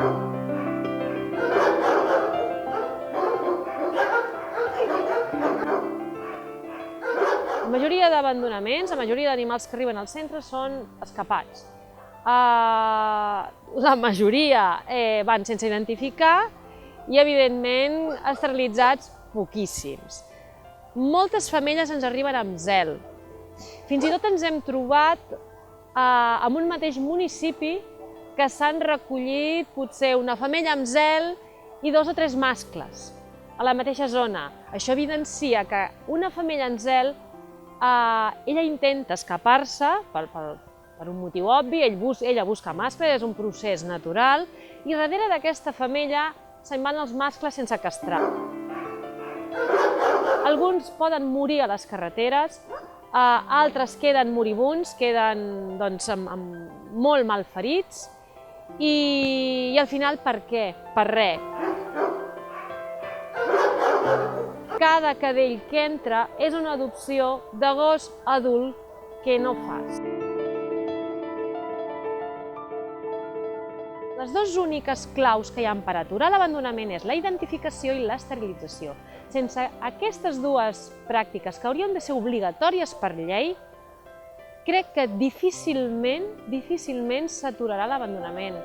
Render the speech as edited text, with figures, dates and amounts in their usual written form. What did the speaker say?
La majoria d'abandonaments, la majoria d'animals que arriben al centre són escapats. La majoria van sense identificar i, evidentment, esterilitzats poquíssims. Moltes femelles ens arriben amb zel. Fins i tot ens hem trobat en un mateix municipi que s'han recollit potser una femella amb zel i 2 o 3 mascles a la mateixa zona. Això evidencia que una femella amb zel ella intenta escapar-se per un motiu obvi, ella busca mascles, és un procés natural, i darrere d'aquesta femella se'n van els mascles sense castrar. Alguns poden morir a les carreteres, altres queden moribunds, queden molt malferits, i al final per què? Per res. Cada cadell que entra és una adopció de gos adult que no fas. Les 2 úniques claus que hi ha per aturar l'abandonament és la identificació i l'esterilització. Sense aquestes 2 pràctiques, que haurien de ser obligatòries per llei, crec que difícilment s'aturarà l'abandonament.